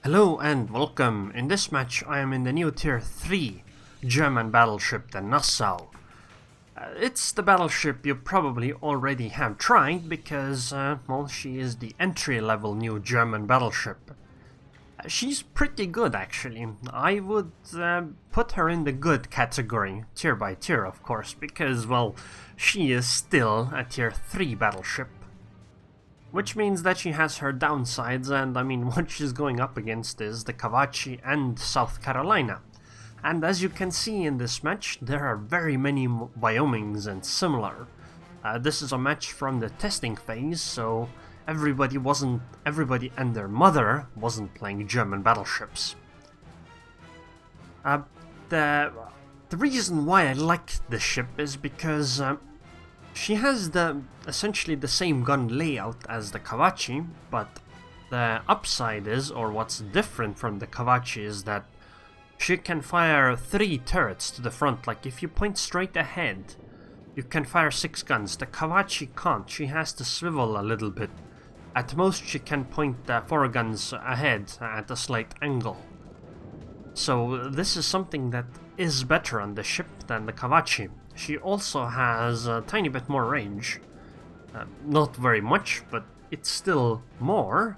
Hello and welcome. In this match I am in the new tier 3 German battleship, the Nassau. It's the battleship you probably already have tried because, well, she is the entry-level new German battleship. She's pretty good actually. I would put her in the good category, tier by tier of course, because, well, she is still a tier 3 battleship. Which means that she has her downsides, and I mean what she's going up against is the Kawachi and South Carolina. And as you can see in this match, there are very many Wyomings and similar. This is a match from the testing phase, so everybody and their mother wasn't playing German battleships. The reason why I like this ship is because she has essentially the same gun layout as the Kawachi, but the upside is, or what's different from the Kawachi, is that she can fire 3 turrets to the front. Like if you point straight ahead, you can fire 6 guns. The Kawachi can't, she has to swivel a little bit. At most she can point 4 guns ahead at a slight angle. So this is something that is better on the ship than the Kawachi. She also has a tiny bit more range. Not very much, but it's still more.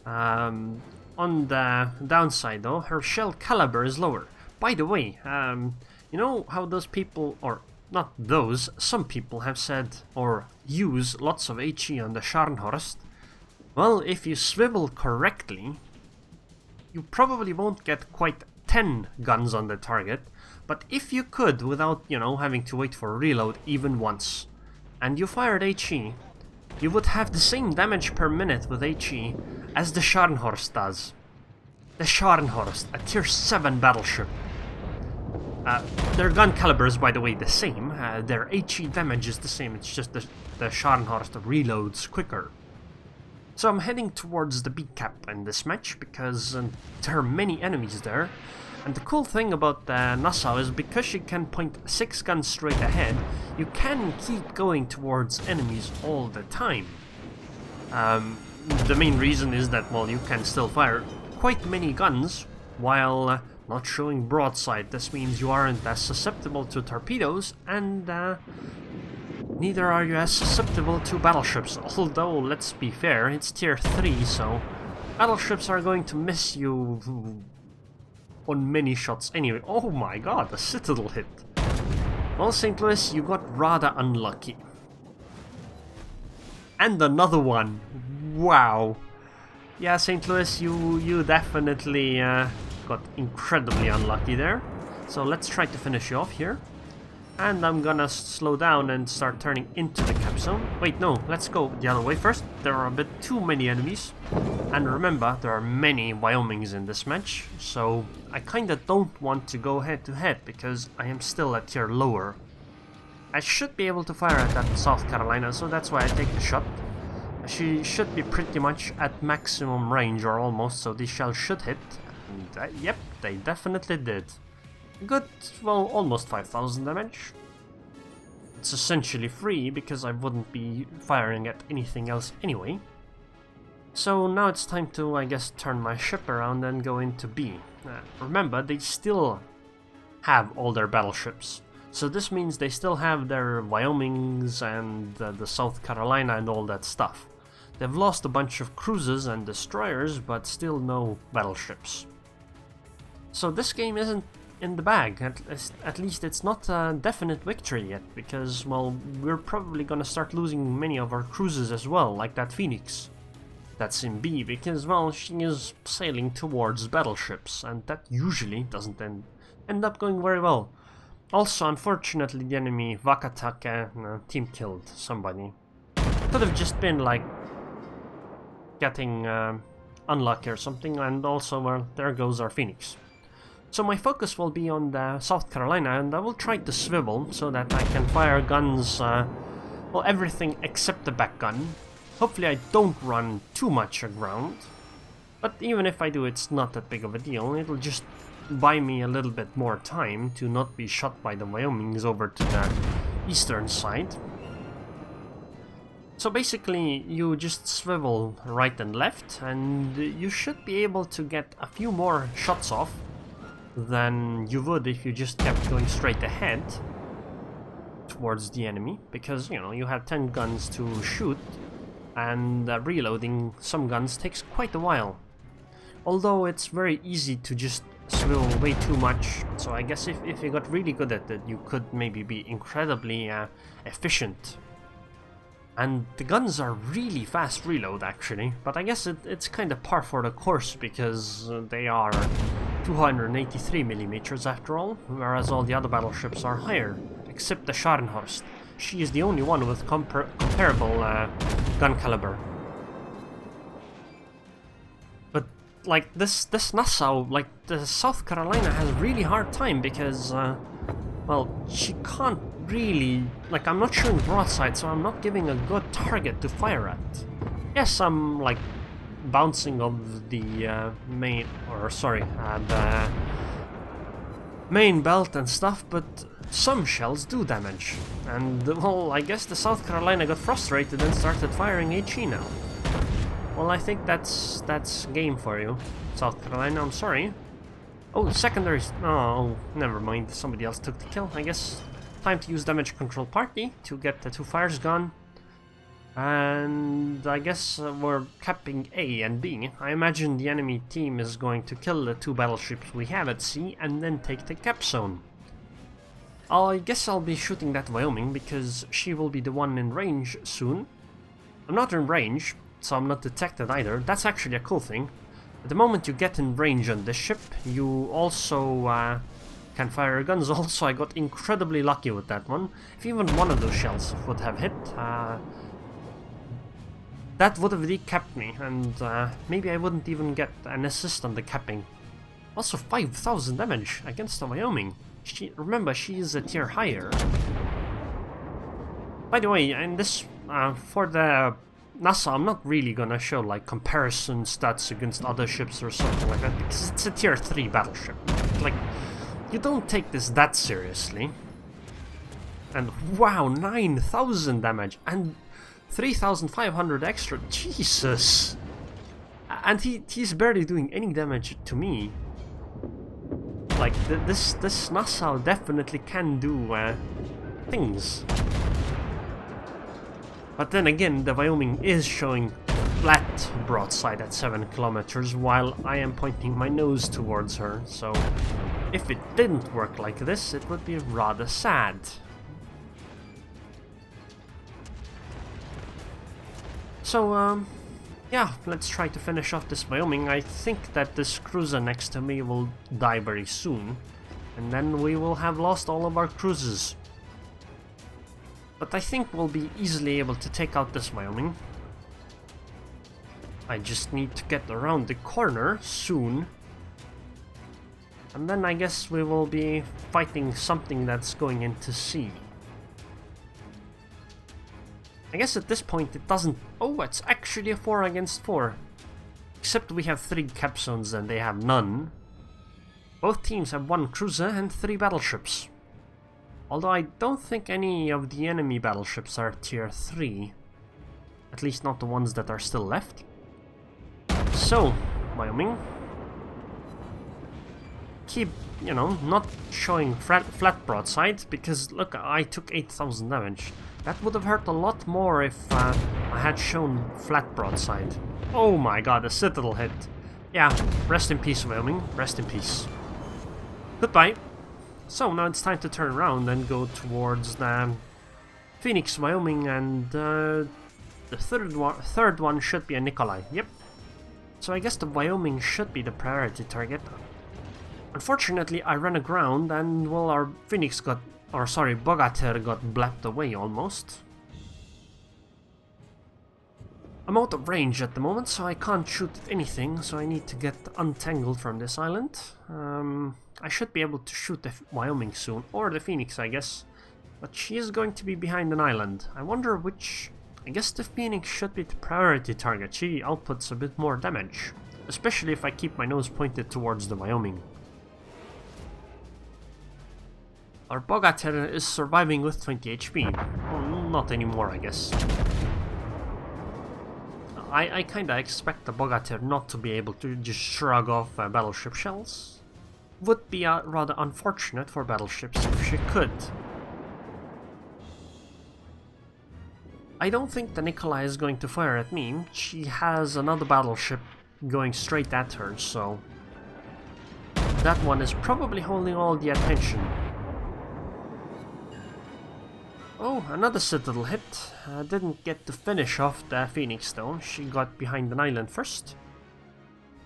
On the downside though, her shell caliber is lower. By the way, you know how those people, or not those, some people have said or use lots of HE on the Scharnhorst? Well, if you swivel correctly, you probably won't get quite 10 guns on the target, but if you could, without, you know, having to wait for a reload even once, and you fired HE, you would have the same damage per minute with HE as the Scharnhorst does. The Scharnhorst, a tier 7 battleship. Their gun caliber is, by the way, the same. Their HE damage is the same, it's just the Scharnhorst reloads quicker. So I'm heading towards the B cap in this match because there are many enemies there. And the cool thing about the Nassau is because she can point 6 guns straight ahead, you can keep going towards enemies all the time. The main reason is that, well, you can still fire quite many guns while not showing broadside. This means you aren't as susceptible to torpedoes, and neither are you as susceptible to battleships. Although, let's be fair, it's tier 3, so battleships are going to miss you on many shots anyway. Oh my god, a Citadel hit. Well, St. Louis, you got rather unlucky. And another one. Wow. Yeah, St. Louis, you definitely got incredibly unlucky there. So let's try to finish you off here. And I'm gonna slow down and start turning into the cap zone. Wait, no, let's go the other way first. There are a bit too many enemies. And remember, there are many Wyomings in this match, so I kinda don't want to go head to head because I am still a tier lower. I should be able to fire at that South Carolina, so that's why I take the shot. She should be pretty much at maximum range, or almost, so these shells should hit. And yep, they definitely did. Good, well, almost 5,000 damage. It's essentially free because I wouldn't be firing at anything else anyway. So now it's time to, I guess, turn my ship around and go into B. Remember, they still have all their battleships. So this means they still have their Wyomings and the South Carolina and all that stuff. They've lost a bunch of cruisers and destroyers, but still no battleships. So this game isn't in the bag. At least it's not a definite victory yet, because, well, we're probably gonna start losing many of our cruisers as well, like that Phoenix. That's in B, because, well, she is sailing towards battleships, and that usually doesn't end up going very well. Also, unfortunately, the enemy Wakatake team killed somebody. Could have just been, like, getting unlucky or something, and also, well, there goes our Phoenix. So my focus will be on the South Carolina, and I will try to swivel so that I can fire guns, well, everything except the back gun. Hopefully I don't run too much aground, but even if I do, it's not that big of a deal. It'll just buy me a little bit more time to not be shot by the Wyomings over to the eastern side. So basically, you just swivel right and left, and you should be able to get a few more shots off than you would if you just kept going straight ahead towards the enemy, because, you know, you have 10 guns to shoot, and reloading some guns takes quite a while. Although it's very easy to just swivel way too much, so I guess if you got really good at it, you could maybe be incredibly efficient. And the guns are really fast reload, actually, but I guess it's kind of par for the course, because they are 283mm after all, whereas all the other battleships are higher, except the Scharnhorst. She is the only one with comparable gun caliber. But like this Nassau, like the South Carolina has a really hard time because, well, she can't really, like, I'm not shooting broadside, so I'm not giving a good target to fire at. Yes, I'm like bouncing off the main belt and stuff, but some shells do damage. And, well, I guess the South Carolina got frustrated and started firing HE now. Well, I think that's game for you, South Carolina, I'm sorry. Oh, secondaries. Oh, never mind, somebody else took the kill, I guess. Time to use damage control party to get the 2 fires gone. And I guess we're capping A and B. I imagine the enemy team is going to kill the 2 battleships we have at sea and then take the cap zone. I guess I'll be shooting that Wyoming because she will be the one in range soon. I'm not in range, so I'm not detected either. That's actually a cool thing. At the moment you get in range on this ship, you also can fire your guns. Also, I got incredibly lucky with that one. If even one of those shells would have hit, that would have decapped me, and maybe I wouldn't even get an assist on the capping. Also 5,000 damage against the Wyoming. Remember, she is a tier higher. By the way, in this, for the Nassau, I'm not really gonna show like comparison stats against other ships or something like that, because it's a tier 3 battleship. Like, you don't take this that seriously. And wow, 9,000 damage and 3,500 extra. Jesus! And he's barely doing any damage to me. Like, this Nassau definitely can do things. But then again, the Wyoming is showing flat broadside at 7 kilometers while I am pointing my nose towards her, so if it didn't work like this, it would be rather sad. So, yeah, let's try to finish off this Wyoming. I think that this cruiser next to me will die very soon, and then we will have lost all of our cruisers. But I think we'll be easily able to take out this Wyoming. I just need to get around the corner soon. And then I guess we will be fighting something that's going into sea. I guess at this point it doesn't... Oh, it's actually a 4 against 4. Except we have 3 cap zones and they have none. Both teams have 1 cruiser and 3 battleships. Although I don't think any of the enemy battleships are tier 3. At least not the ones that are still left. So, Wyoming. Keep, you know, not showing flat broadside, because look, I took 8,000 damage. That would have hurt a lot more if I had shown flat broadside. Oh my god, a Citadel hit. Yeah, rest in peace, Wyoming, rest in peace. Goodbye. So now it's time to turn around and go towards the Phoenix, Wyoming, and the third one should be a Nikolai. Yep. So I guess the Wyoming should be the priority target. Unfortunately, I ran aground and, well, our Phoenix got... Or sorry, Bogatyr got blapped away almost. I'm out of range at the moment, so I can't shoot at anything, so I need to get untangled from this island. I should be able to shoot the Wyoming soon, or the Phoenix, I guess. But she is going to be behind an island. I wonder which... I guess the Phoenix should be the priority target. She outputs a bit more damage. Especially if I keep my nose pointed towards the Wyoming. Our Bogatyr is surviving with 20 HP. Well, not anymore, I guess. I kinda expect the Bogatyr not to be able to just shrug off battleship shells. Would be rather unfortunate for battleships if she could. I don't think the Nikolai is going to fire at me. She has another battleship going straight at her, so that one is probably holding all the attention. Oh, another Citadel hit. Didn't get to finish off the Phoenix though. She got behind an island first.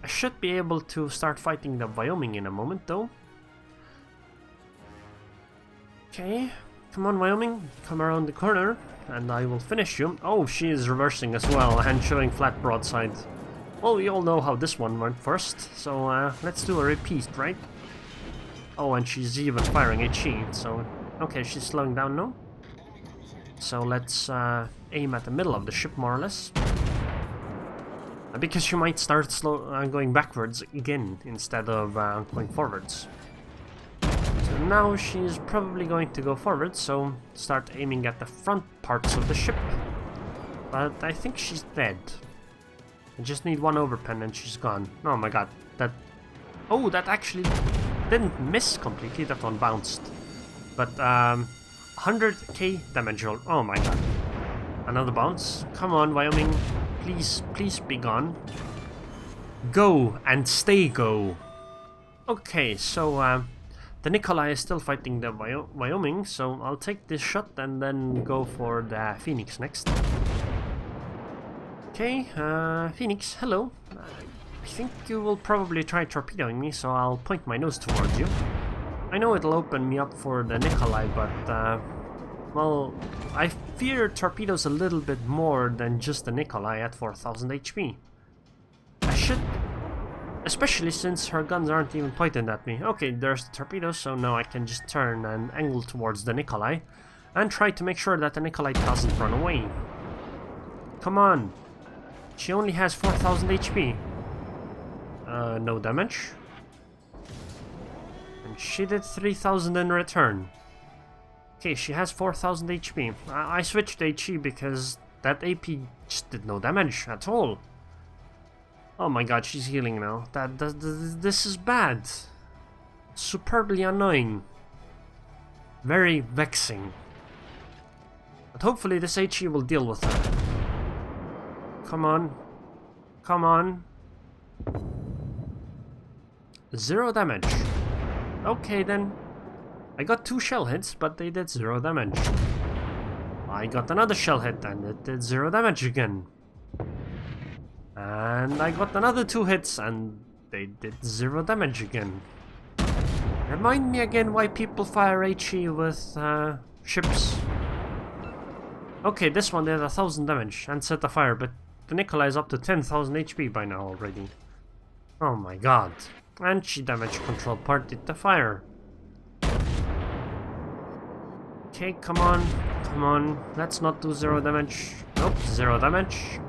I should be able to start fighting the Wyoming in a moment though. Okay, come on Wyoming, come around the corner and I will finish you. Oh, she is reversing as well and showing flat broadside. Well, we all know how this one went first, so let's do a repeat, right? Oh, and she's even firing HE, so okay, she's slowing down now. So let's aim at the middle of the ship more or less. Because she might start going backwards again instead of going forwards. So now she's probably going to go forward, so start aiming at the front parts of the ship. But I think she's dead. I just need one overpen and she's gone. Oh my god, that... Oh, that actually didn't miss completely, that one bounced. But 100k damage roll. Oh my god. Another bounce. Come on, Wyoming. Please, please be gone. Go and stay go. Okay, so the Nikolai is still fighting the Wyoming, so I'll take this shot and then go for the Phoenix next. Okay, Phoenix, hello. I think you will probably try torpedoing me, so I'll point my nose towards you. I know it'll open me up for the Nikolai, but well, I fear torpedoes a little bit more than just the Nikolai at 4000 HP. I should... Especially since her guns aren't even pointed at me. Okay, there's the torpedoes, so now I can just turn and angle towards the Nikolai and try to make sure that the Nikolai doesn't run away. Come on. She only has 4000 HP. No damage. And she did 3000 in return. Okay, she has 4000 HP. I switched HE because that AP just did no damage at all. Oh my god, she's healing now. This is bad. Superbly annoying. Very vexing. But hopefully this HE will deal with her. Come on. Come on. 0 damage. Okay then. I got 2 shell hits, but they did 0 damage. I got another shell hit and it did 0 damage again. And I got another 2 hits and they did 0 damage again. Remind me again why people fire HE with ships. Okay, this one did 1000 damage and set a fire, but the Nikolai is up to 10,000 HP by now already. Oh my god. And she damage control part did the fire. Okay, come on, come on. Let's not do 0 damage. Nope, 0 damage.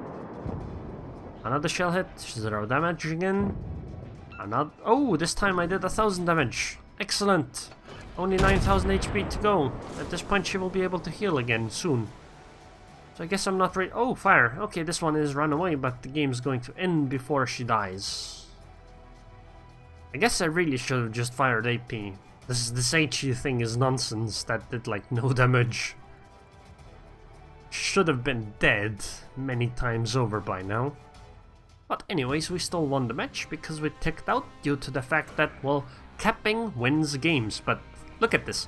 Another shell hit, 0 damage again. Another. Oh, this time I did 1000 damage. Excellent. Only 9000 HP to go. At this point, she will be able to heal again soon. So I guess I'm not ready. Oh, fire. Okay, this one is run away, but the game's going to end before she dies. I guess I really should have just fired AP. This HE thing is nonsense. That did like no damage. Should have been dead many times over by now. But anyways, we still won the match because we ticked out due to the fact that, well, capping wins games. But look at this.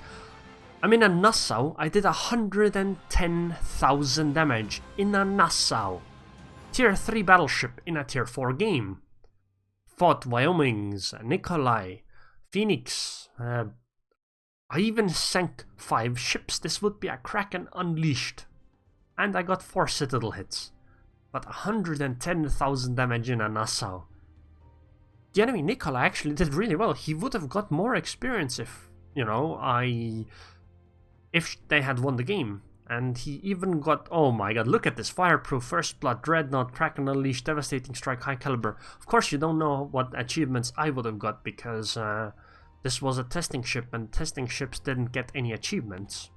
I'm in a Nassau. I did 110,000 damage in a Nassau. Tier 3 battleship in a Tier 4 game. Fought Wyomings, Nikolai, Phoenix. I even sank 5 ships. This would be a Kraken unleashed. And I got 4 Citadel hits. But 110,000 damage in a Nassau. The enemy Nikolai actually did really well. He would have got more experience if, you know, if they had won the game. And he even got, oh my god, look at this. Fireproof, First Blood, Dreadnought, Kraken Unleashed, Devastating Strike, High Caliber. Of course you don't know what achievements I would have got because this was a testing ship and testing ships didn't get any achievements.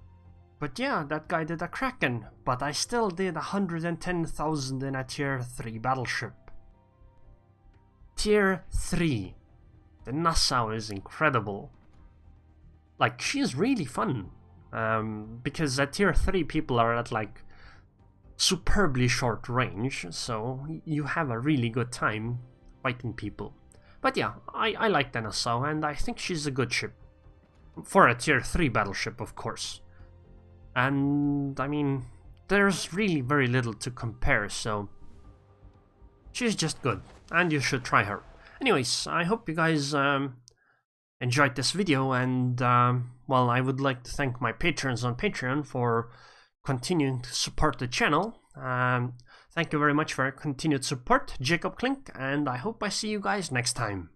But yeah, that guy did a Kraken, but I still did 110,000 in a tier 3 battleship. Tier 3. The Nassau is incredible. Like, she's really fun. Because at tier 3 people are at like superbly short range, so you have a really good time fighting people. But yeah, I like the Nassau, and I think she's a good ship. For a tier 3 battleship, of course. And I mean, there's really very little to compare, so she's just good, and you should try her. Anyways, I hope you guys enjoyed this video, and well, I would like to thank my patrons on Patreon for continuing to support the channel. Thank you very much for your continued support, Jacob Klink, and I hope I see you guys next time.